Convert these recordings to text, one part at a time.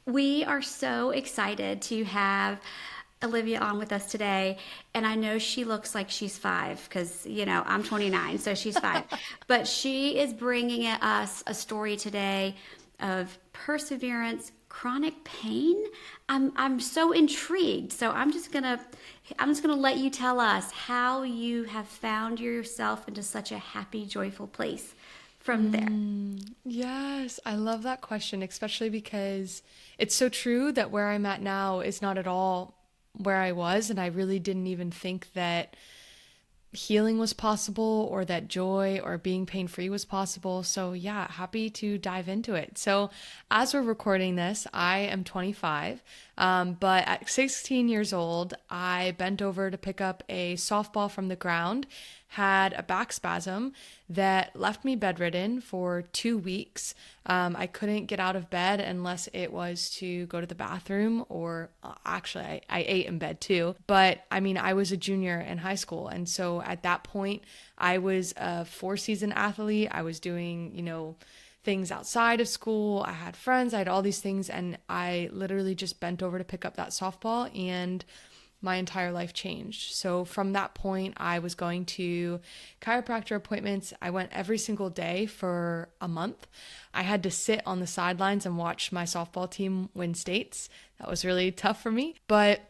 We are so excited to have Olivia on with us today. And I know she looks like she's five because, I'm 29, so she's five. But she is bringing us a story today of perseverance, chronic pain. I'm so intrigued. So I'm just gonna let you tell us how you have found yourself into such a happy, joyful place from there. Yes, I love that question, especially because it's so true that where I'm at now is not at all where I was, and I really didn't even think that healing was possible or that joy or being pain free was possible. So, yeah, happy to dive into it. So, as we're recording this, I am 25, but at 16 years old, I bent over to pick up a softball from the ground, had a back spasm that left me bedridden for 2 weeks. I couldn't get out of bed unless it was to go to the bathroom, or actually, I ate in bed too. But I mean, I was a junior in high school. And so at that point, I was a 4 season athlete. I was doing, things outside of school. I had friends, I had all these things. And I literally just bent over to pick up that softball, and my entire life changed. So from that point, I was going to chiropractor appointments. I went every single day for a month. I had to sit on the sidelines and watch my softball team win states. That was really tough for me. But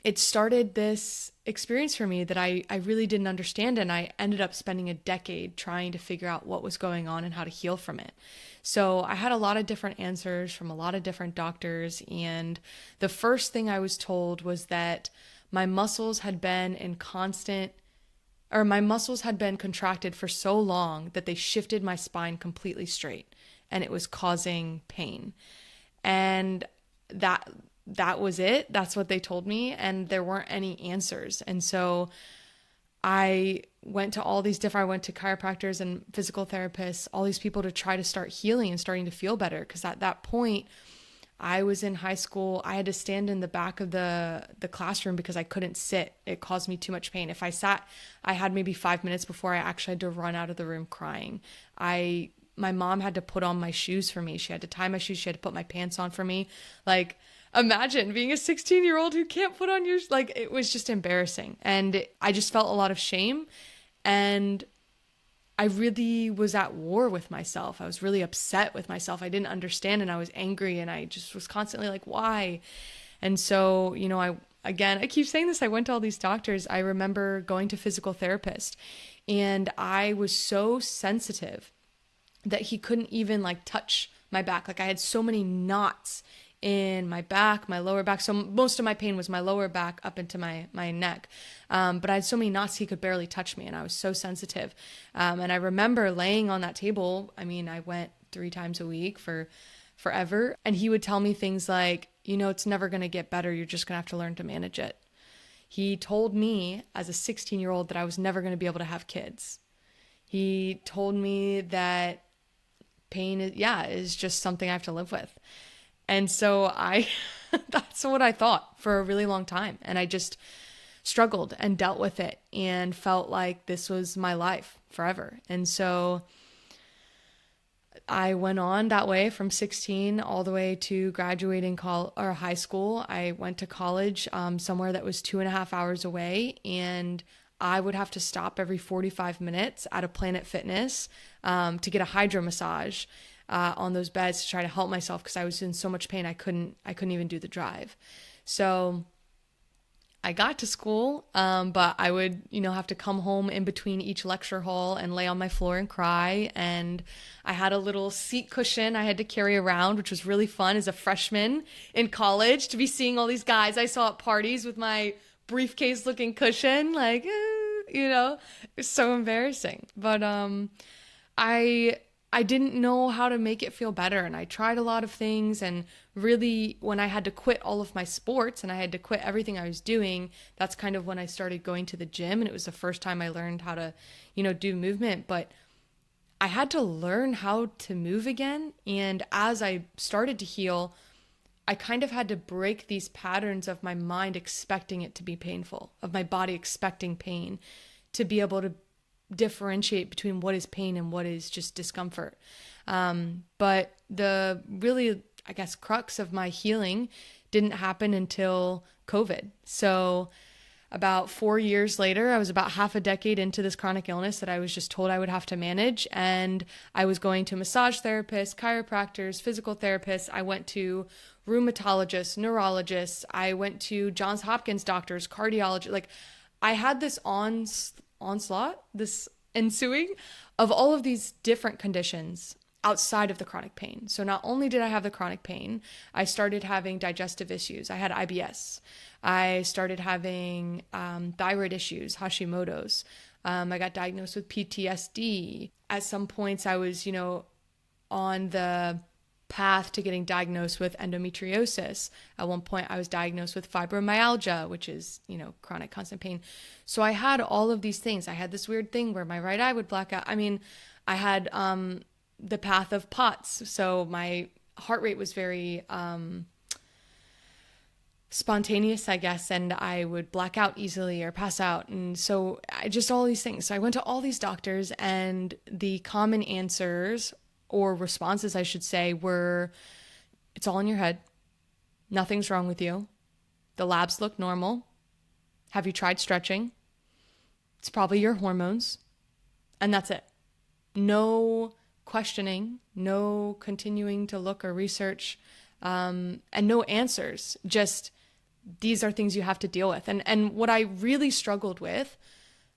it started this experience for me that I really didn't understand. And I ended up spending a decade trying to figure out what was going on and how to heal from it. So I had a lot of different answers from a lot of different doctors. And the first thing I was told was that my muscles had been in constant, or my muscles had been contracted for so long that they shifted my spine completely straight, and it was causing pain. And that that was it. That's what they told me, and there weren't any answers. And so I went to all these different, I went to chiropractors and physical therapists, all these people to try to start healing and starting to feel better. Because at that point, I was in high school. I had to stand in the back of the classroom because I couldn't sit. It caused me too much pain. If I sat, I had maybe 5 minutes before I actually had to run out of the room crying. My mom had to put on my shoes for me. She had to tie my shoes. She had to put my pants on for me. Like, imagine being a 16-year-old who can't put on your, like, it was just embarrassing. And I just felt a lot of shame. And I really was at war with myself. I was really upset with myself. I didn't understand, and I was angry, and I just was constantly like, why? And so, I keep saying this, I went to all these doctors. I remember going to physical therapist, and I was so sensitive that he couldn't even like touch my back. Like, I had so many knots in my back, my lower back. So most of my pain was my lower back up into my neck. But I had so many knots, he could barely touch me, and I was so sensitive. And I remember laying on that table. I mean, I went 3 times a week for forever. And he would tell me things like, it's never going to get better. You're just going to have to learn to manage it. He told me as a 16-year-old that I was never going to be able to have kids. He told me that pain is just something I have to live with. And so that's what I thought for a really long time. And I just struggled and dealt with it and felt like this was my life forever. And so I went on that way from 16 all the way to graduating or high school. I went to college somewhere that was 2.5 hours away, and I would have to stop every 45 minutes at a Planet Fitness to get a hydro massage on those beds to try to help myself because I was in so much pain. I couldn't even do the drive. So I got to school, but I would, have to come home in between each lecture hall and lay on my floor and cry. And I had a little seat cushion I had to carry around, which was really fun as a freshman in college to be seeing all these guys I saw at parties with my briefcase looking cushion. Like, it was so embarrassing. But I didn't know how to make it feel better, and I tried a lot of things. And really, when I had to quit all of my sports and I had to quit everything I was doing, that's kind of when I started going to the gym, and it was the first time I learned how to, do movement. But I had to learn how to move again. And as I started to heal, I kind of had to break these patterns of my mind expecting it to be painful, of my body expecting pain, to be able to differentiate between what is pain and what is just discomfort. But the really I guess, crux of my healing didn't happen until COVID. So about 4 years later, I was about half a decade into this chronic illness that I was just told I would have to manage. And I was going to massage therapists, chiropractors, physical therapists. I went to rheumatologists, neurologists. I went to Johns Hopkins doctors, cardiology. Like, I had this onslaught, this ensuing of all of these different conditions outside of the chronic pain. So not only did I have the chronic pain, I started having digestive issues. I had IBS. I started having thyroid issues, Hashimoto's. I got diagnosed with PTSD. At some points, I was, on the path to getting diagnosed with endometriosis. At one point, I was diagnosed with fibromyalgia, which is, chronic constant pain. So I had all of these things. I had this weird thing where my right eye would black out. I mean, I had the path of POTS. So my heart rate was very spontaneous, I guess, and I would black out easily or pass out. And so I just all these things. So I went to all these doctors, and the common answers or responses, I should say, were it's all in your head. Nothing's wrong with you. The labs look normal. Have you tried stretching? It's probably your hormones. And that's it. No questioning, no continuing to look or research, and no answers. Just these are things you have to deal with. And what I really struggled with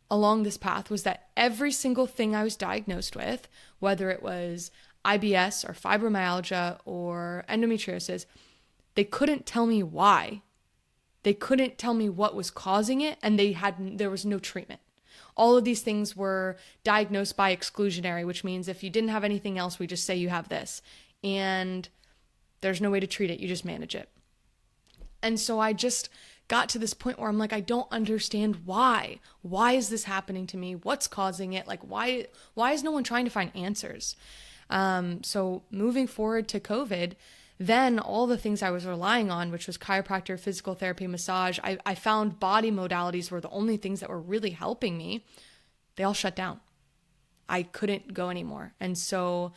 along this path was that every single thing I was diagnosed with, whether it was IBS or fibromyalgia or endometriosis, they couldn't tell me why. They couldn't tell me what was causing it, and there was no treatment. All of these things were diagnosed by exclusionary, which means if you didn't have anything else, we just say you have this. And there's no way to treat it. You just manage it. And so I just got to this point where I'm like, I don't understand why. Why is this happening to me? What's causing it? Like, why is no one trying to find answers? So moving forward to COVID, then all the things I was relying on, which was chiropractor, physical therapy, massage, I found body modalities were the only things that were really helping me. They all shut down. I couldn't go anymore. And so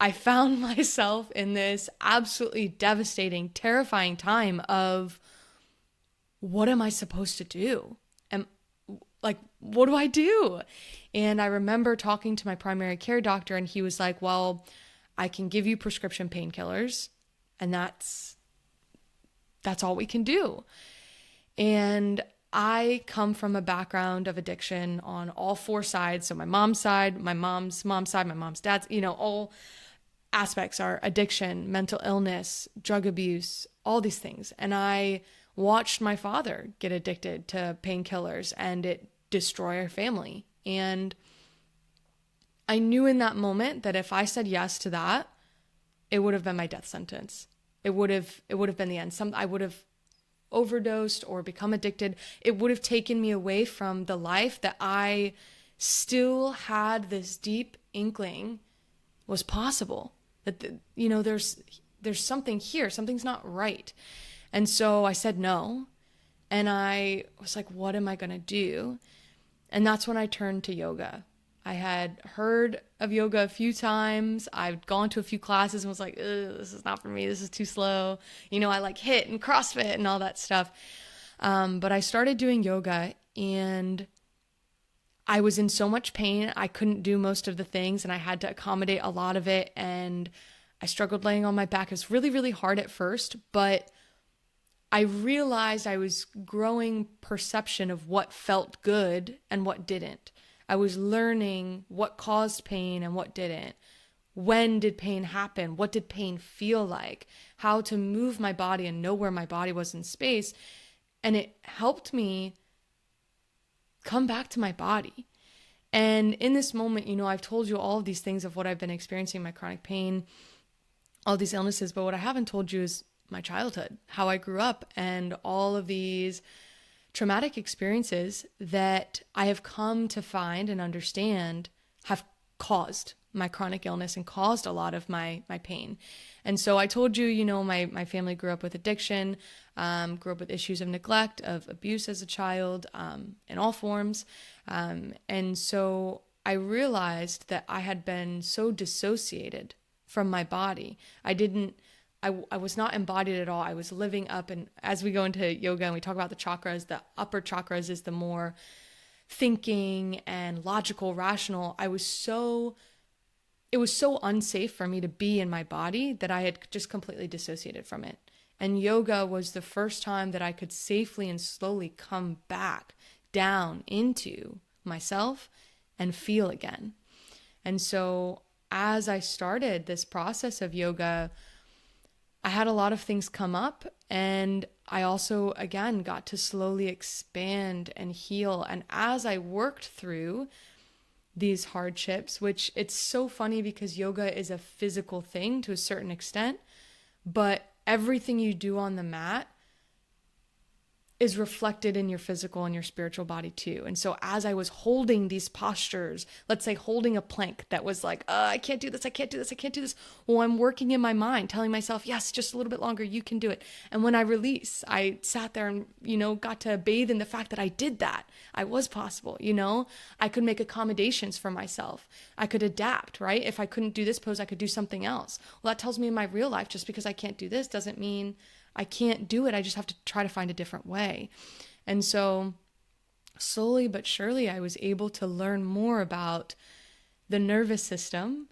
I found myself in this absolutely devastating, terrifying time of, what am I supposed to do? And like, what do I do? And I remember talking to my primary care doctor, and he was like, well, I can give you prescription painkillers, and that's all we can do. And I come from a background of addiction on all four sides. So my mom's side, my mom's mom's side, my mom's dad's, all aspects are addiction, mental illness, drug abuse, all these things. And I watched my father get addicted to painkillers, and it destroy our family. And I knew in that moment that if I said yes to that, it would have been my death sentence. It would have been the end. I would have overdosed or become addicted. It would have taken me away from the life that I still had this deep inkling was possible. That there's something here. Something's not right. And so I said no. And I was like, what am I going to do? And that's when I turned to yoga. I had heard of yoga a few times. I've gone to a few classes and was like, this is not for me. This is too slow. I like HIIT and CrossFit and all that stuff. But I started doing yoga, and I was in so much pain. I couldn't do most of the things, and I had to accommodate a lot of it. And I struggled laying on my back. It was really, really hard at first, but I realized I was growing perception of what felt good and what didn't. I was learning what caused pain and what didn't. When did pain happen? What did pain feel like? How to move my body and know where my body was in space. And it helped me come back to my body. And in this moment, I've told you all of these things of what I've been experiencing, my chronic pain, all these illnesses, but what I haven't told you is my childhood, how I grew up, and all of these traumatic experiences that I have come to find and understand have caused my chronic illness and caused a lot of my pain. And so I told you, my family grew up with addiction, grew up with issues of neglect, of abuse as a child, in all forms. And so I realized that I had been so dissociated from my body. I I was not embodied at all. I was living up, and as we go into yoga and we talk about the chakras, the upper chakras is the more thinking and logical, rational. It was so unsafe for me to be in my body that I had just completely dissociated from it. And yoga was the first time that I could safely and slowly come back down into myself and feel again. And so as I started this process of yoga, I had a lot of things come up, and I also, again, got to slowly expand and heal. And as I worked through these hardships, which it's so funny because yoga is a physical thing to a certain extent, but everything you do on the mat is reflected in your physical and your spiritual body too. And so as I was holding these postures, let's say holding a plank that was like, I can't do this, I can't do this, I can't do this. Well, I'm working in my mind, telling myself, yes, just a little bit longer, you can do it. And when I release, I sat there and, got to bathe in the fact that I did that. I was possible, I could make accommodations for myself. I could adapt, right? If I couldn't do this pose, I could do something else. Well, that tells me in my real life, just because I can't do this doesn't mean I can't do it. I just have to try to find a different way. And so slowly but surely, I was able to learn more about the nervous system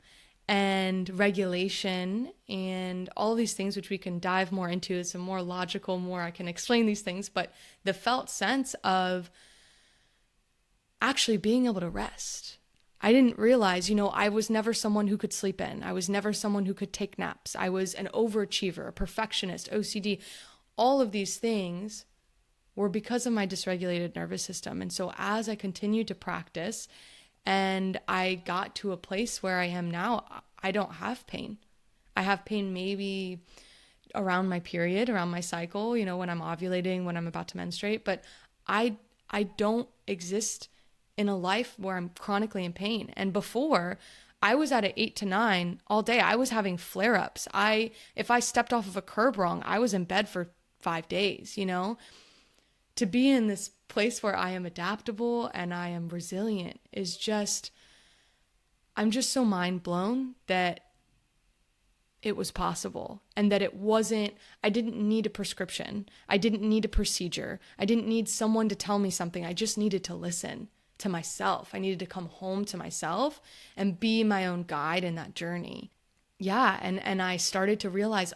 and regulation and all these things, which we can dive more into. It's a more logical, more I can explain these things, but the felt sense of actually being able to rest. I didn't realize, I was never someone who could sleep in. I was never someone who could take naps. I was an overachiever, a perfectionist, OCD. All of these things were because of my dysregulated nervous system. And so as I continued to practice and I got to a place where I am now, I don't have pain. I have pain maybe around my period, around my cycle, when I'm ovulating, when I'm about to menstruate, but I don't exist in a life where I'm chronically in pain. And before, I was at an 8 to 9 all day. I was having flare-ups. If I stepped off of a curb wrong, I was in bed for 5 days, To be in this place where I am adaptable and I am resilient is I'm just so mind blown that it was possible, and that I didn't need a prescription. I didn't need a procedure. I didn't need someone to tell me something. I just needed to listen to myself. I needed to come home to myself and be my own guide in that journey. Yeah, and I started to realize,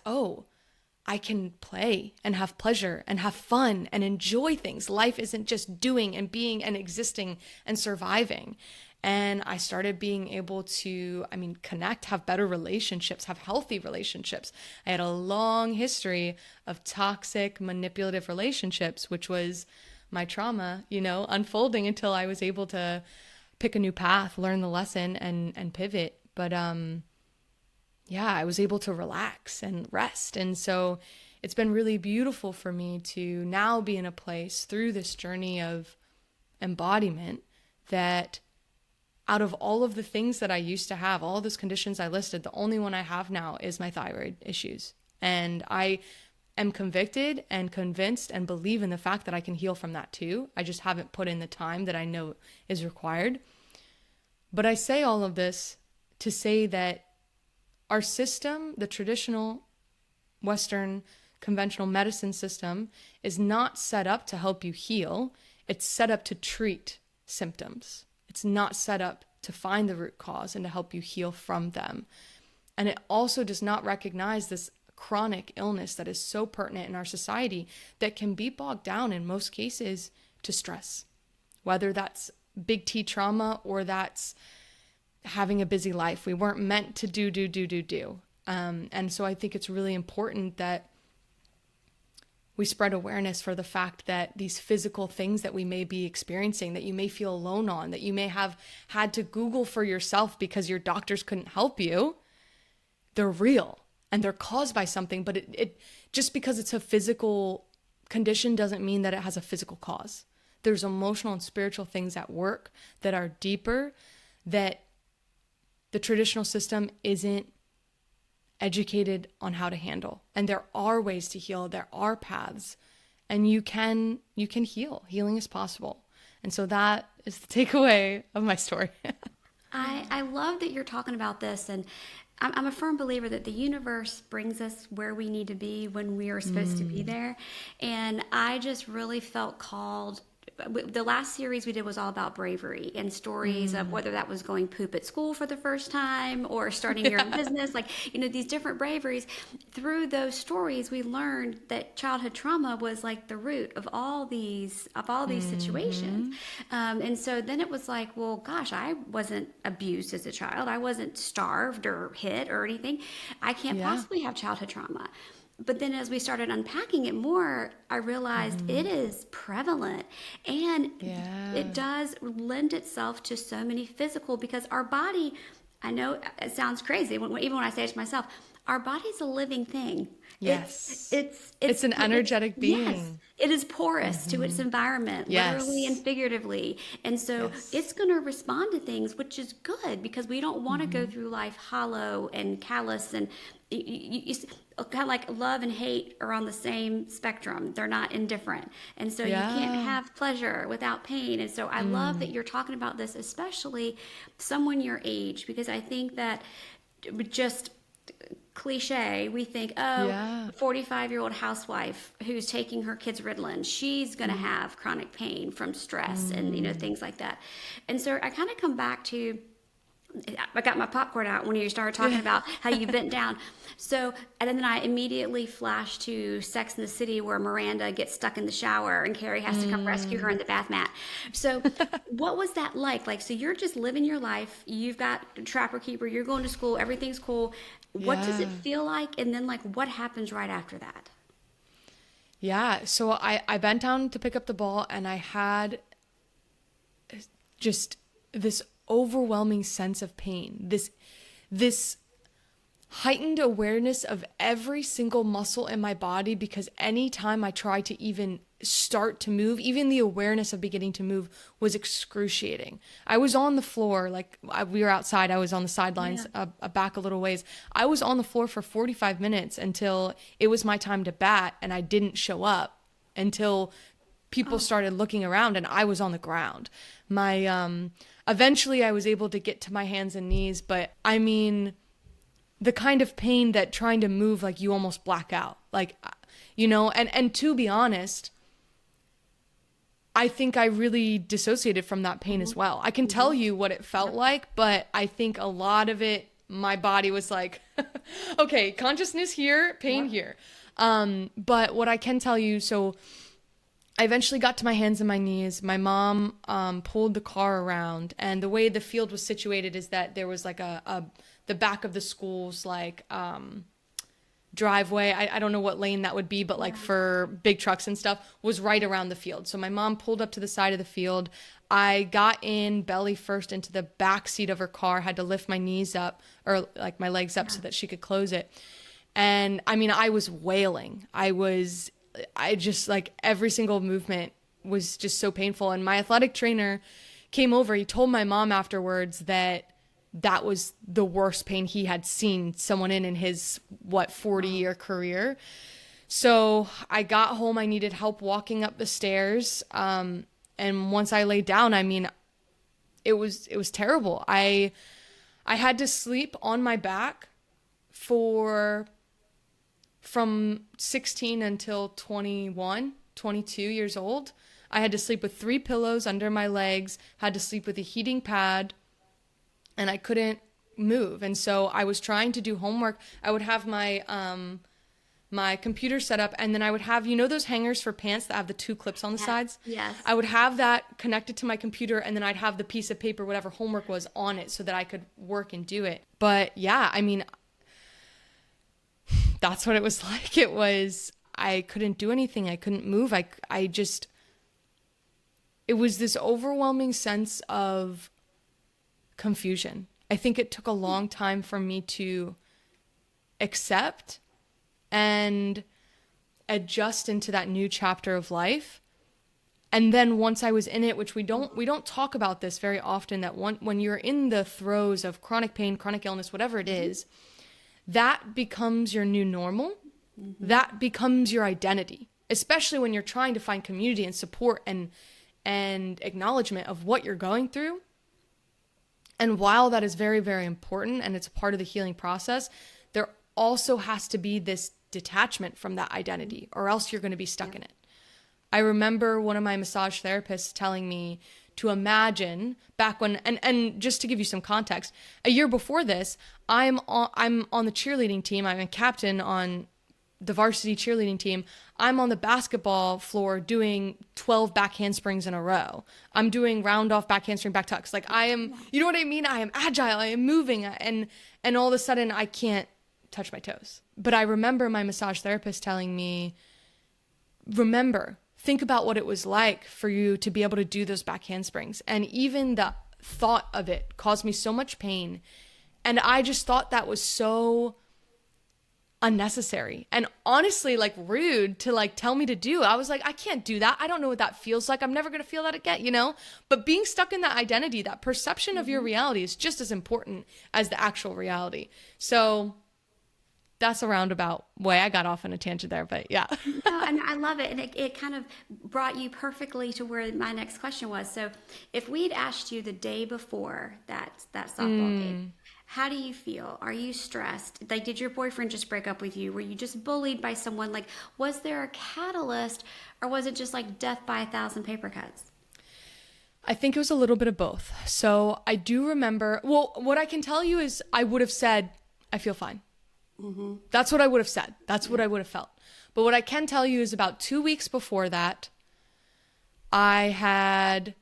I can play and have pleasure and have fun and enjoy things. Life isn't just doing and being and existing and surviving. And I started being able to, connect, have better relationships, have healthy relationships. I had a long history of toxic, manipulative relationships, which was my trauma, unfolding until I was able to pick a new path, learn the lesson and pivot. But I was able to relax and rest. And so it's been really beautiful for me to now be in a place through this journey of embodiment that out of all of the things that I used to have, all those conditions I listed, the only one I have now is my thyroid issues. And I am convicted and convinced and believe in the fact that I can heal from that too. I just haven't put in the time that I know is required. But I say all of this to say that our system, the traditional Western conventional medicine system, is not set up to help you heal. It's set up to treat symptoms. It's not set up to find the root cause and to help you heal from them. And it also does not recognize this chronic illness that is so pertinent in our society that can be bogged down in most cases to stress, whether that's big T trauma or that's having a busy life. We weren't meant to do. And so I think it's really important that we spread awareness for the fact that these physical things that we may be experiencing, that you may feel alone on, that you may have had to Google for yourself because your doctors couldn't help you, they're real. And they're caused by something, but it just because it's a physical condition doesn't mean that it has a physical cause. There's emotional and spiritual things at work that are deeper, that the traditional system isn't educated on how to handle. And there are ways to heal. There are paths, and you can heal. Healing is possible. And so that is the takeaway of my story. I love that you're talking about this, and I'm a firm believer that the universe brings us where we need to be when we are supposed to be there. And I just really felt called. The last series we did was all about bravery and stories of whether that was going poop at school for the first time or starting your own Yeah. business, like, these different braveries. Through those stories, we learned that childhood trauma was like the root of all these situations. And so then it was like, well, gosh, I wasn't abused as a child. I wasn't starved or hit or anything. I can't Yeah. possibly have childhood trauma. But then as we started unpacking it more, I realized it is prevalent, and Yeah. it does lend itself to so many physical, because our body, I know it sounds crazy even when I say it to myself, our body's a living thing. Yes. It's an energetic Yes, being. it is porous to its environment, literally and Yes. figuratively. And so Yes. it's going to respond to things, which is good, because we don't want to go through life hollow and callous. And kind of like love and hate are on the same spectrum, they're not indifferent. And so you can't Yeah. have pleasure without pain. And so I love that you're talking about this, especially someone your age, because I think that just cliche, we think, oh, Yeah. 45-year-old housewife who's taking her kids Ritalin, she's going to have chronic pain from stress and things like that. And so I kind of come back to, I got my popcorn out when you started talking Yeah. about how you bent down. So, and then I immediately flashed to Sex in the City, where Miranda gets stuck in the shower and Carrie has to come rescue her in the bath mat. So, what was that like? Like, so you're just living your life. You've got Trapper Keeper. You're going to school. Everything's cool. What does it Yeah. feel like? And then, like, what happens right after that? Yeah. So I bent down to pick up the ball and I had just this overwhelming sense of pain. This heightened awareness of every single muscle in my body, because anytime I tried to even start to move, even the awareness of beginning to move was excruciating. I was on the floor, we were outside, I was on the sidelines, Yeah. back a little ways. I was on the floor for 45 minutes until it was my time to bat, and I didn't show up until people started looking around and I was on the ground. Eventually I was able to get to my hands and knees, but I mean, the kind of pain that trying to move, like, you almost black out, and to be honest, I think I really dissociated from that pain as well. I can tell you what it felt like, but I think a lot of it, my body was like, okay, consciousness here, pain here. But what I can tell you, so I eventually got to my hands and my knees. My mom pulled the car around, and the way the field was situated is that there was like the back of the school's driveway. I don't know what lane that would be, but like for big trucks and stuff, was right around the field. So my mom pulled up to the side of the field. I got in belly first into the back seat of her car, had to lift my knees up, or like my legs up, so that she could close it. And I mean, I was wailing. I just, like, every single movement was just so painful. And my athletic trainer came over. He told my mom afterwards that was the worst pain he had seen someone in his 40-year career. So I got home. I needed help walking up the stairs. And once I laid down, I mean, it was terrible. I had to sleep on my back from 16 until 21, 22 years old. I had to sleep with 3 pillows under my legs, had to sleep with a heating pad, and I couldn't move. And so I was trying to do homework. I would have my computer set up, and then I would have, those hangers for pants that have the 2 clips on the Yes. sides? Yes. I would have that connected to my computer, and then I'd have the piece of paper, whatever homework was, on it so that I could work and do it. But yeah, I mean, that's what it was like. I couldn't do anything. I couldn't move. It was this overwhelming sense of confusion. I think it took a long time for me to accept and adjust into that new chapter of life. And then once I was in it, which we don't talk about this very often, that when you're in the throes of chronic pain, chronic illness, whatever it is, that becomes your new normal. That becomes your identity, especially when you're trying to find community and support and acknowledgement of what you're going through. And while that is very, very important and it's a part of the healing process, there also has to be this detachment from that identity, or else you're going to be stuck in it. I remember one of my massage therapists telling me to imagine back when, and just to give you some context, a year before this, I'm on the cheerleading team. I'm a captain on the varsity cheerleading team. I'm on the basketball floor doing 12 back handsprings in a row. I'm doing round off back handspring back tucks. Like I am, you know what I mean? I am agile. I am moving, and all of a sudden I can't touch my toes. But I remember my massage therapist telling me, remember, think about what it was like for you to be able to do those back handsprings. And even the thought of it caused me so much pain. And I just thought that was so unnecessary and honestly like rude to like tell me to do. I was like, I can't do that. I don't know what that feels like. I'm never going to feel that again, you know? But being stuck in that identity, that perception of your reality is just as important as the actual reality. So that's a roundabout way. I got off on a tangent there, but yeah. No, and I love it. And it kind of brought you perfectly to where my next question was. So if we'd asked you the day before that softball game, how do you feel? Are you stressed? Like, did your boyfriend just break up with you? Were you just bullied by someone? Like, was there a catalyst, or was it just like death by 1,000 paper cuts? I think it was a little bit of both. So I do remember, well, what I can tell you is I would have said, I feel fine. That's what I would have said. That's what I would have felt. But what I can tell you is about 2 weeks before that, I had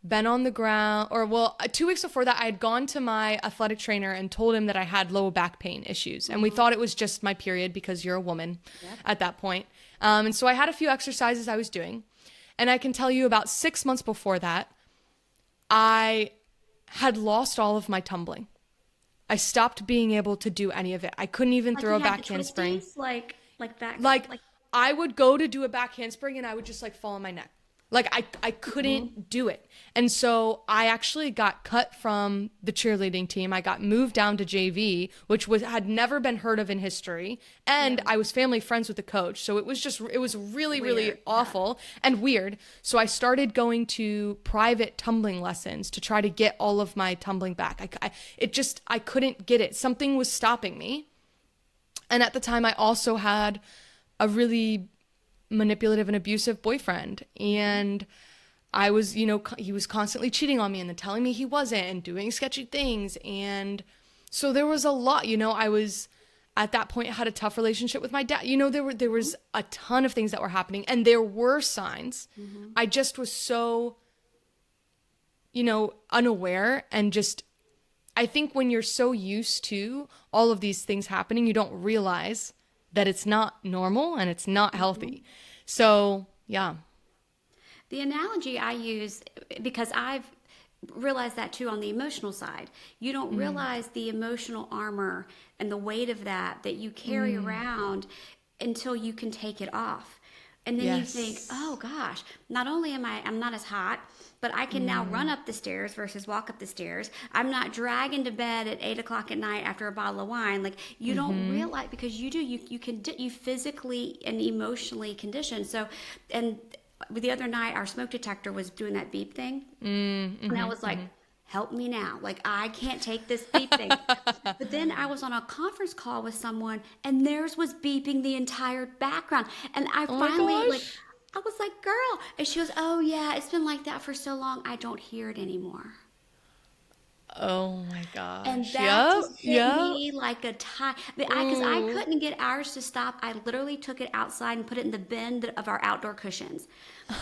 been on the ground, or well, 2 weeks before that, I had gone to my athletic trainer and told him that I had low back pain issues. And we thought it was just my period because you're a woman at that point. And so I had a few exercises I was doing. And I can tell you about 6 months before that, I had lost all of my tumbling. I stopped being able to do any of it. I couldn't even Like throw you a had back the handspring. twisties, like back, Like like I would go to do a back handspring and I would just like fall on my neck. Like I couldn't do it. And so I actually got cut from the cheerleading team. I got moved down to JV, which had never been heard of in history. And I was family friends with the coach. So it was really, Weird, really awful and weird. So I started going to private tumbling lessons to try to get all of my tumbling back. I couldn't get it. Something was stopping me. And at the time I also had a really manipulative and abusive boyfriend, and I was, he was constantly cheating on me and then telling me he wasn't and doing sketchy things. And so there was a lot, I was at that point had a tough relationship with my dad. There was a ton of things that were happening, and there were signs. I just was so, unaware, and just, I think when you're so used to all of these things happening, you don't realize that it's not normal and it's not healthy. So, yeah. the analogy I use, because I've realized that too on the emotional side. You don't realize the emotional armor and the weight of that you carry around until you can take it off. And then you think, oh gosh, not only I'm not as hot, but I can now run up the stairs versus walk up the stairs. I'm not dragging to bed at 8 o'clock at night after a bottle of wine. Like you don't realize, because you physically and emotionally condition. So, and the other night our smoke detector was doing that beep thing. And I was like, help me now. Like I can't take this beep thing. But then I was on a conference call with someone and theirs was beeping the entire background. And I finally I was like, girl. And she goes, oh yeah, it's been like that for so long. I don't hear it anymore. Oh my gosh. And that just hit me like a tie. Because I couldn't get ours to stop. I literally took it outside and put it in the bin of our outdoor cushions.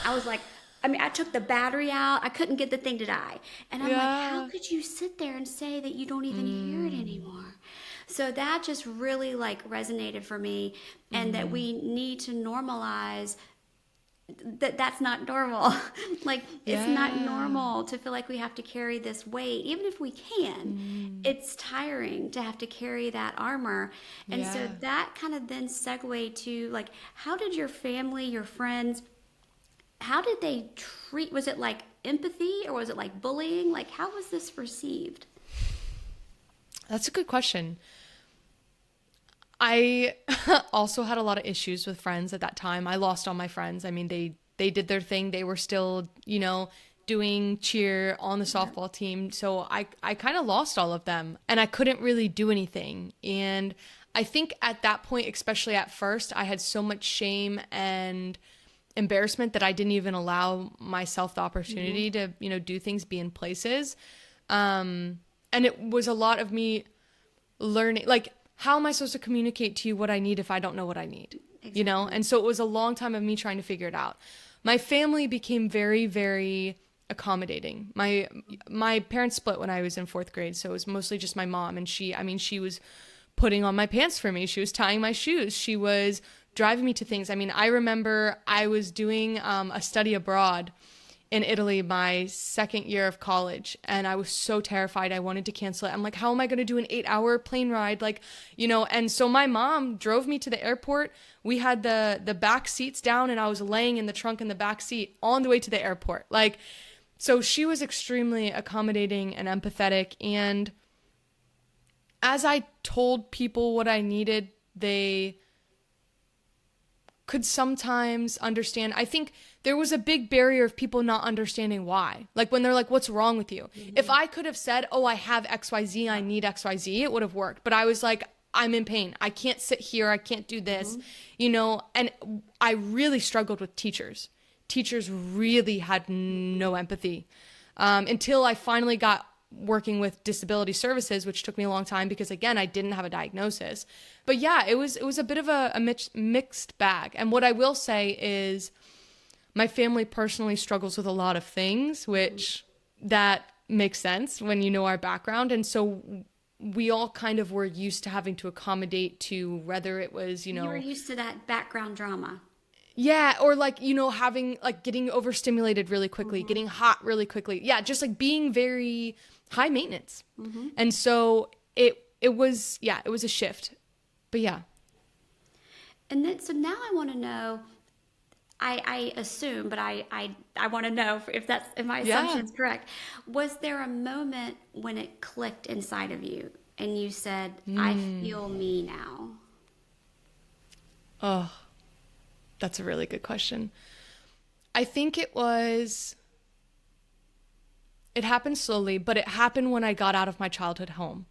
I was like, I took the battery out. I couldn't get the thing to die. And I'm like, how could you sit there and say that you don't even hear it anymore? So that just really like resonated for me, and that we need to normalize that's not normal. Like it's not normal to feel like we have to carry this weight, even if we can. It's tiring to have to carry that armor. And so that kind of then segue to like, how did your family, your friends, how did they treat, was it like empathy or was it like bullying? Like how was this received? That's a good question. I also had a lot of issues with friends at that time. I lost all my friends. I mean, they did their thing. They were still, doing cheer on the softball team. So I kind of lost all of them and I couldn't really do anything. And I think at that point, especially at first, I had so much shame and embarrassment that I didn't even allow myself the opportunity to, do things, be in places. And it was a lot of me learning, like, how am I supposed to communicate to you what I need if I don't know what I need? Exactly. And so it was a long time of me trying to figure it out. My family became very, very accommodating. My parents split when I was in 4th grade, so it was mostly just my mom, and she was putting on my pants for me. She was tying my shoes. She was driving me to things. I mean, I remember I was doing a study abroad in Italy my 2nd year of college, and I was so terrified. I wanted to cancel it. I'm like, how am I going to do an 8-hour plane ride? Like, and so my mom drove me to the airport. We had the back seats down, and I was laying in the trunk in the back seat on the way to the airport. Like, so she was extremely accommodating and empathetic. And as I told people what I needed, they could sometimes understand. I think there was a big barrier of people not understanding why. Like when they're like, what's wrong with you? If I could have said, oh, I have XYZ, I need XYZ, it would have worked. But I was like, I'm in pain. I can't sit here. I can't do this, and I really struggled with teachers. Teachers really had no empathy until I finally got working with disability services, which took me a long time because, again, I didn't have a diagnosis. But yeah, it was a bit of a mixed bag. And what I will say is my family personally struggles with a lot of things, which that makes sense when you know our background. And so we all kind of were used to having to accommodate to whether it was, You were used to that background drama. Yeah, or like, having like getting overstimulated really quickly, getting hot really quickly. Yeah, just like being very high maintenance. And so it was a shift. But yeah. And then, so now I want to know, I assume, but I want to know if my assumption is correct. Was there a moment when it clicked inside of you and you said, I feel me now? Oh, that's a really good question. I think it happened slowly, but it happened when I got out of my childhood home.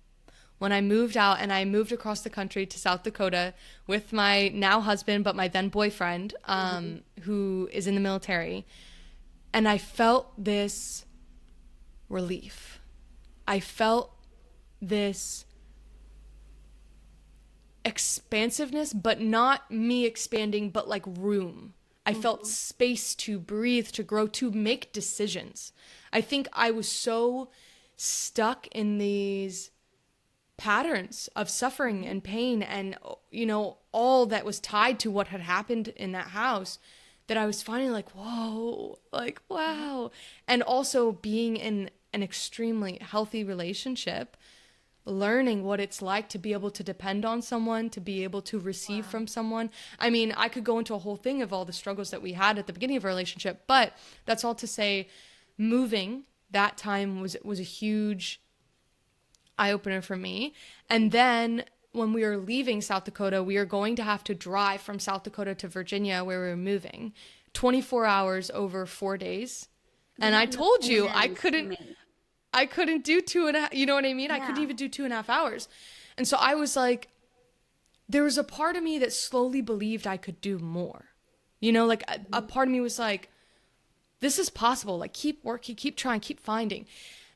When I moved out and I moved across the country to South Dakota with my now husband, but my then boyfriend, who is in the military. And I felt this relief. I felt this expansiveness, but not me expanding, but like room. I felt space to breathe, to grow, to make decisions. I think I was so stuck in these patterns of suffering and pain and, all that was tied to what had happened in that house that I was finally like, whoa, like, wow. And also being in an extremely healthy relationship, learning what it's like to be able to depend on someone, to be able to receive from someone. I mean, I could go into a whole thing of all the struggles that we had at the beginning of our relationship, but that's all to say moving that time was a huge eye-opener for me. And then when we were leaving South Dakota, we were going to have to drive from South Dakota to Virginia where we were moving 24 hours over 4 days. And I told you I couldn't do 2.5, you know what I mean? Yeah. I couldn't even do 2.5 hours. And so I was like, there was a part of me that slowly believed I could do more. Like a part of me was like, this is possible. Like keep working, keep trying, keep finding.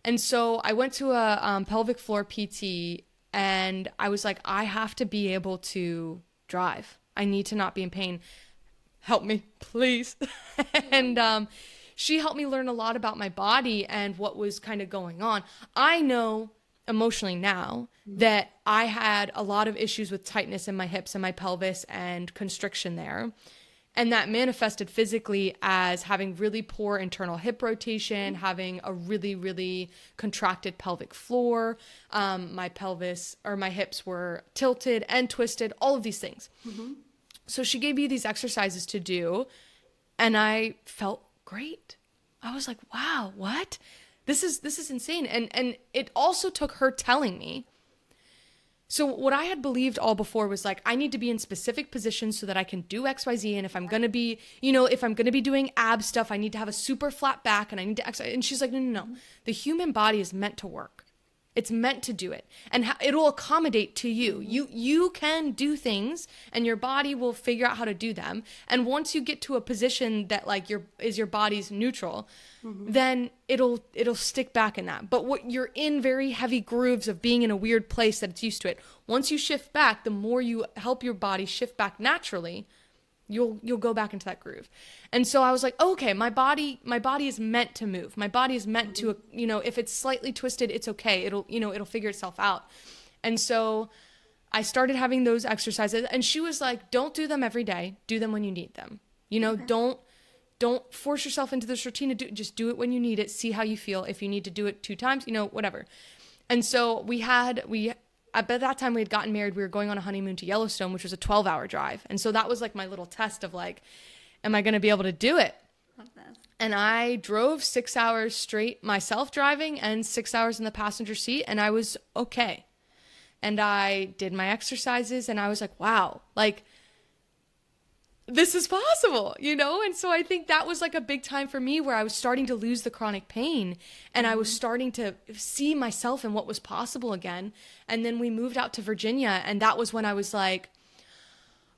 And so I went to a pelvic floor PT and I was like, I have to be able to drive. I need to not be in pain. Help me, please. And she helped me learn a lot about my body and what was kind of going on. I know emotionally now that I had a lot of issues with tightness in my hips and my pelvis and constriction there. And that manifested physically as having really poor internal hip rotation, having a really, really contracted pelvic floor. My pelvis or my hips were tilted and twisted, all of these things. So she gave me these exercises to do and I felt great. I was like, wow, what? This is insane. And it also took her telling me, So what I had believed all before was like, I need to be in specific positions so that I can do XYZ. And if I'm going to be, if I'm going to be doing ab stuff, I need to have a super flat back and I need to exercise. And she's like, no, no, no. The human body is meant to work. It's meant to do it, and it'll accommodate to you. You can do things, and your body will figure out how to do them. And once you get to a position that like your body's neutral, then it'll stick back in that. But what you're in very heavy grooves of being in a weird place that it's used to it. Once you shift back, the more you help your body shift back naturally, you'll go back into that groove. And so I was like, oh, okay, my body is meant to move. My body is meant to, if it's slightly twisted, it's okay. It'll figure itself out. And so I started having those exercises, and she was like, don't do them every day. Do them when you need them. Okay. Don't force yourself into this routine to just do it when you need it. See how you feel. If you need to do it 2 times, whatever. And so by that time we had gotten married. We were going on a honeymoon to Yellowstone, which was a 12-hour drive. And so that was like my little test of like, am I going to be able to do it? Love that. And I drove 6 hours straight myself driving and 6 hours in the passenger seat. And I was okay. And I did my exercises and I was like, wow, like this is possible, And so I think that was like a big time for me where I was starting to lose the chronic pain and I was starting to see myself and what was possible again. And then we moved out to Virginia, and that was when I was like,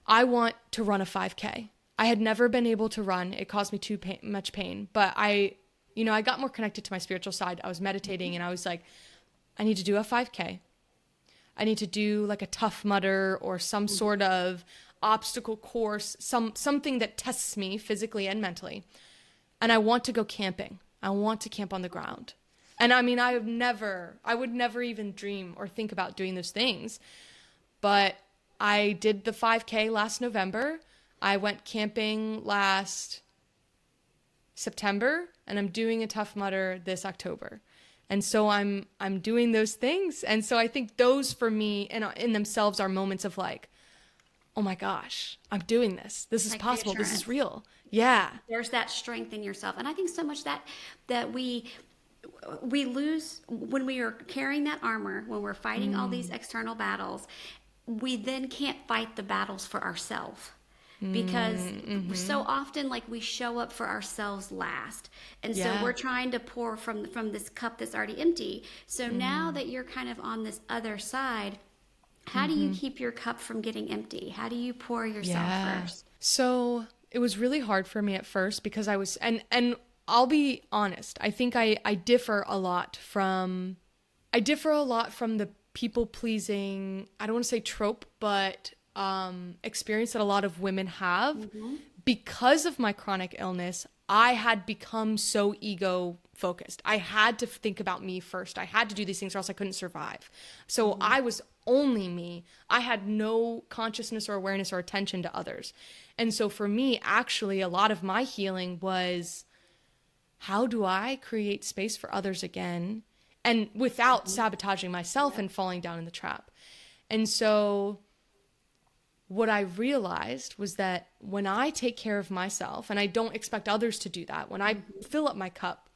I want to run a 5K. I had never been able to run. It caused me too much pain, but I got more connected to my spiritual side. I was meditating and I was like, I need to do a 5K. I need to do like a Tough Mudder or some sort of obstacle course, something that tests me physically and mentally. And I want to go camping. I want to camp on the ground. And I mean, I would never even dream or think about doing those things. But I did the 5K last November. I went camping last September, and I'm doing a Tough Mudder this October. And so I'm doing those things. And so I think those for me in themselves are moments of like, oh my gosh, I'm doing this. This is like possible. This is real. Yeah. There's that strength in yourself. And I think so much that we lose when we are carrying that armor, when we're fighting all these external battles, we then can't fight the battles for ourselves. Because so often like we show up for ourselves last. And so we're trying to pour from this cup that's already empty. So now that you're kind of on this other side, how do you keep your cup from getting empty? How do you pour yourself first? So it was really hard for me at first because I was, and I'll be honest, I think I differ a lot from the people pleasing, I don't want to say trope, but experience that a lot of women have. Because of my chronic illness, I had become so ego focused. I had to think about me first. I had to do these things or else I couldn't survive. So I was only me. I had no consciousness or awareness or attention to others. And so for me, actually, a lot of my healing was, how do I create space for others again? And without sabotaging myself and falling down in the trap. And so what I realized was that when I take care of myself, and I don't expect others to do that, when I fill up my cup,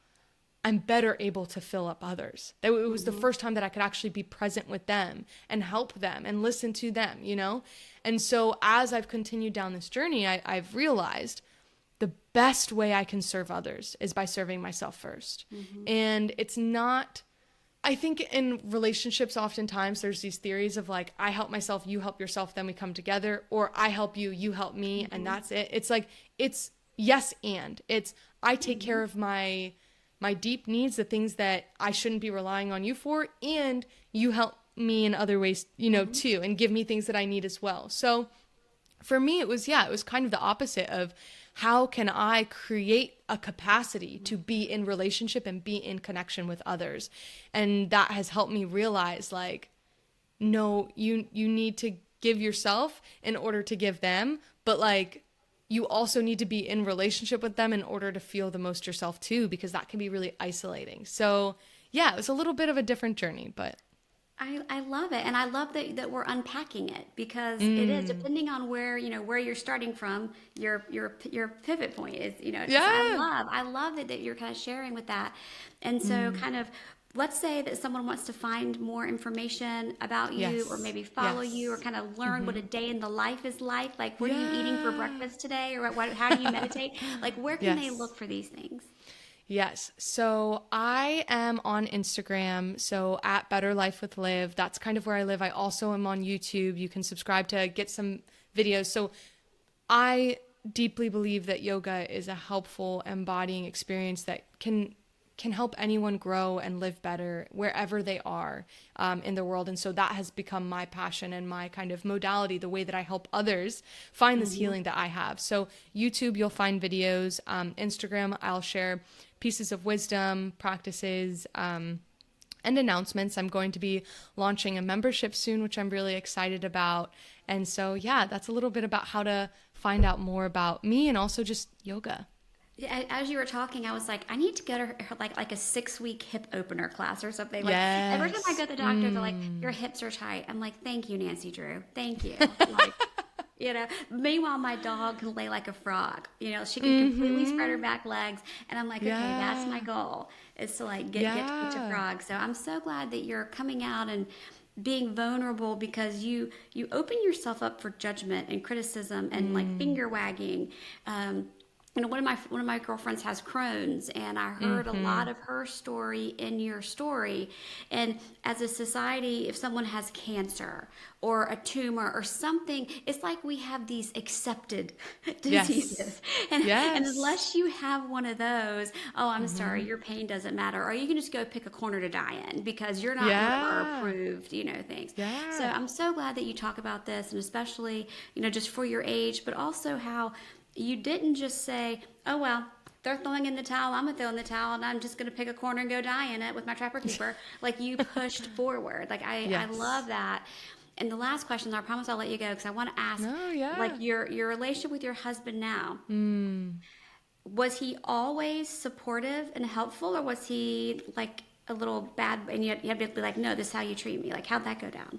I'm better able to fill up others. It was the first time that I could actually be present with them and help them and listen to them, And so as I've continued down this journey, I've realized the best way I can serve others is by serving myself first. And it's not, I think in relationships, oftentimes there's these theories of like, I help myself, you help yourself, then we come together, or I help you, you help me, and that's it. It's like, it's yes and. It's I take care of my deep needs, the things that I shouldn't be relying on you for, and you help me in other ways, too, and give me things that I need as well. So for me, it was kind of the opposite of how can I create a capacity to be in relationship and be in connection with others. And that has helped me realize like, no, you need to give yourself in order to give them, but like, you also need to be in relationship with them in order to feel the most yourself too, because that can be really isolating. So yeah, it was a little bit of a different journey, but I love it. And I love that we're unpacking it, because it is, depending on where you're starting from, your pivot point is, I love that you're kind of sharing with that. And so kind of let's say that someone wants to find more information about you or Yes. maybe follow you or Yes. kind of learn what a day in the life is like what are you eating for Yeah. breakfast today, or how do you meditate, like where can they Yes. look for these things? Yes. So I am on Instagram. So at Better Life with Liv. That's kind of where I live. I also am on YouTube. You can subscribe to get some videos. So I deeply believe that yoga is a helpful embodying experience that can help anyone grow and live better wherever they are in the world. And so that has become my passion and my kind of modality, the way that I help others find this Mm-hmm. healing that I have. So YouTube, you'll find videos. Instagram, I'll share pieces of wisdom, practices, and announcements. I'm going to be launching a membership soon, which I'm really excited about. And so, yeah, that's a little bit about how to find out more about me and also just yoga. Yeah, as you were talking, I was like, I need to go to her like a 6 week hip opener class or something. Like every time I go Yes. to the doctor, they're like, your hips are tight. I'm like, thank you, Nancy Drew. Thank you. Like, meanwhile, my dog can lay like a frog. She can completely spread her Mm-hmm. back legs. And I'm like, okay, that's my Yeah. goal, is to like get to Yeah. frog. So I'm so glad that you're coming out and being vulnerable, because you open yourself up for judgment and criticism and like Mm. finger wagging. One of my girlfriends has Crohn's, and I heard a Mm-hmm. lot of her story in your story. And as a society, if someone has cancer or a tumor or something, it's like we have these accepted Yes. diseases, and Yes. unless you have one of those, oh, I'm sorry, Mm-hmm. your pain doesn't matter, or you can just go pick a corner to die in because you're not one of our Yeah. approved, things. So Yeah. I'm so glad that you talk about this, and especially, just for your age, but also how you didn't just say, oh, well, they're throwing in the towel, I'm going to throw in the towel, and I'm just going to pick a corner and go die in it with my trapper keeper. Like, you pushed forward. Like, I love Yes. that. And the last question, I promise I'll let you go, because I want to ask, No, like, yeah. your relationship with your husband now, Mm. was he always supportive and helpful, or was he like a little bad, and you had to be like, no, this is how you treat me? Like, how'd that go down?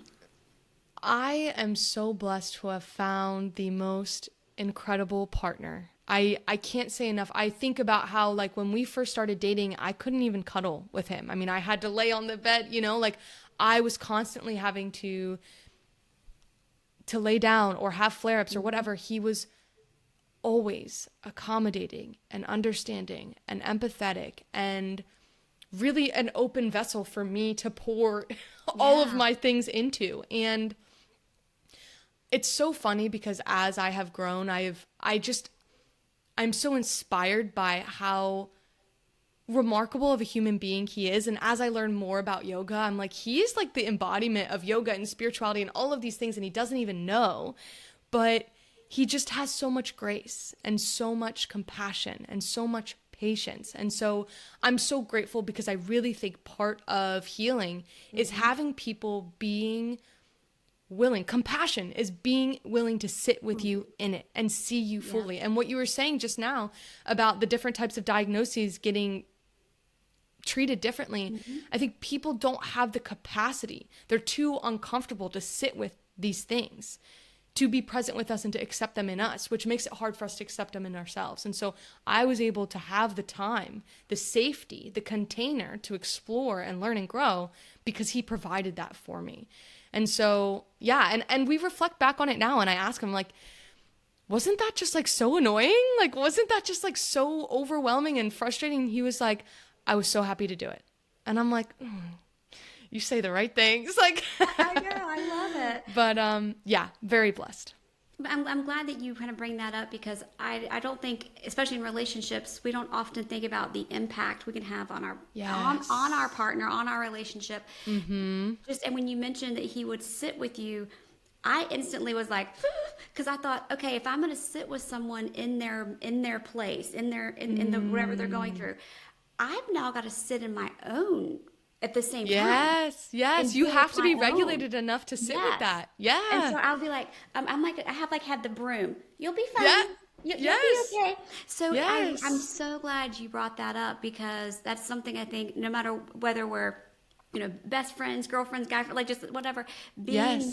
I am so blessed to have found the most incredible partner. I can't say enough. I think about how, like, when we first started dating, I couldn't even cuddle with him. I mean, I had to lay on the bed, like I was constantly having to lay down or have flare-ups or Mm-hmm. whatever. He was always accommodating and understanding and empathetic and really an open vessel for me to pour all of Yeah. my things into. And it's so funny because as I have grown, I'm so inspired by how remarkable of a human being he is. And as I learn more about yoga, I'm like, he is like the embodiment of yoga and spirituality and all of these things, and he doesn't even know. But he just has so much grace and so much compassion and so much patience. And so I'm so grateful, because I really think part of healing is Mm-hmm. having people being willing. Compassion is being willing to sit with Mm-hmm. you in it and see you Yeah. fully. And what you were saying just now about the different types of diagnoses getting treated differently, Mm-hmm. I think people don't have the capacity. They're too uncomfortable to sit with these things, to be present with us and to accept them in us, which makes it hard for us to accept them in ourselves. And so I was able to have the time, the safety, the container to explore and learn and grow, because he provided that for me. And so, yeah, and we reflect back on it now, and I ask him, like, wasn't that just like so annoying? Like, wasn't that just like so overwhelming and frustrating? He was like, I was so happy to do it. And I'm like, you say the right things. Like, I know, I love it. but yeah, very blessed. But I'm glad that you kind of bring that up, because I don't think, especially in relationships, we don't often think about the impact we can have on our on our Yes. partner, on our relationship. Mm-hmm. Just, and when you mentioned that he would sit with you, I instantly was like, because I thought, okay, if I'm going to sit with someone in their place, in the whatever they're going Mm. through, I've now got to sit in my own at the same time Yes. Yes. and You deal with have to my be own. regulated enough to sit with Yes. that. And Yeah. so I'll be like, I'm like, I have like had the broom. You'll be Yeah. fine. You'll be Yes. okay. So I'm Yes. so glad you brought that up, because that's something I think, no matter whether we're best friends, girlfriends, guy friends, like just whatever, Yes.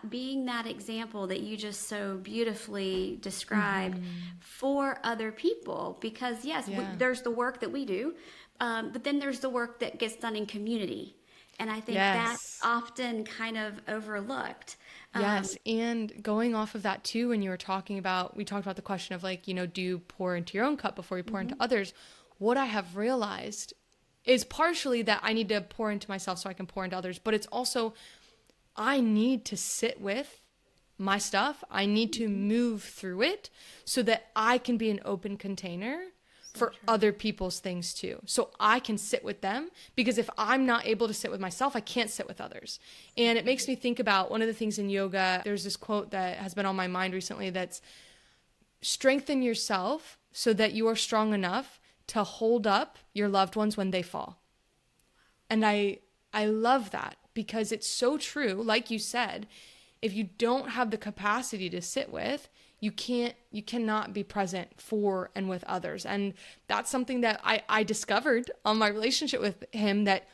being that example that you just so beautifully described for other people. Because yes, Yeah. there's the work that we do, but then there's the work that gets done in community, and I think that's Yes. often kind of overlooked. Yes, and going off of that too, when you were talking about, we talked about the question of like, do you pour into your own cup before you pour into others? What I have realized is partially that I need to pour into myself so I can pour into others, but it's also I need to sit with my stuff. I need to move through it so that I can be an open container So for true. other people's things too. So I can sit with them, because if I'm not able to sit with myself, I can't sit with others. And it makes me think about one of the things in yoga. There's this quote that has been on my mind recently that's strengthen yourself so that you are strong enough to hold up your loved ones when they fall. And I love that, because it's so true. Like you said, if you don't have the capacity to sit with, you cannot be present for and with others. And that's something that I discovered on my relationship with him, that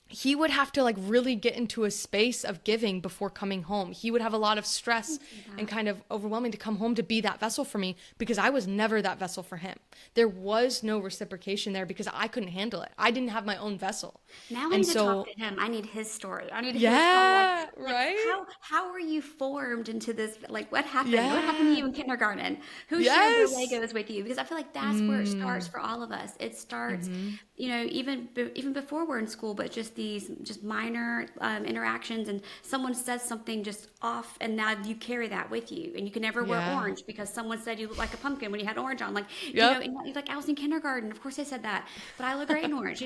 he would have to like really get into a space of giving before coming home. He would have a lot of stress and kind of overwhelming to come home to be that vessel for me, because I was never that vessel for him. There was no reciprocation there because I couldn't handle it. I didn't have my own vessel. Now I And need to talk so, to him. I need his story. I need his whole yeah, like right? how were you formed into this? Like what happened? What happened to Yeah. you in kindergarten? Who shared their Yes. Legos with you? Because I feel like that's where it starts Mm. for all of us. It starts, Mhm. even before we're in school, but just these just minor interactions, and someone says something just off, and now you carry that with you, and you can never wear Yeah. orange because someone said you look like a pumpkin when you had orange on. Like Yep. and you're like, I was in kindergarten. Of course I said that, but I look great in orange.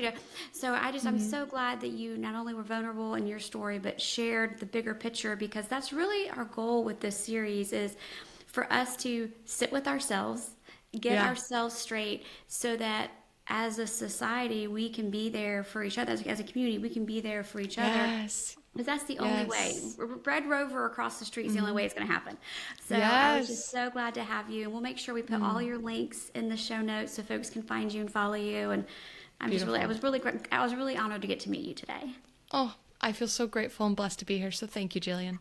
So I'm Mhm. so glad that you not only were vulnerable in your story, but shared the bigger picture, because that's really our goal with this series, is for us to sit with ourselves, get Yeah. ourselves straight, so that as a society, we can be there for each other. As a community, we can be there for each other, Yes. because that's the only way. Yes. Red Rover across the street is the only Mhm. way it's going to happen. So I was just Yes. so glad to have you. And we'll make sure we put all Mm. your links in the show notes so folks can find you and follow you. And Beautiful. I was really honored to get to meet you today. Oh, I feel so grateful and blessed to be here. So thank you, Jillian.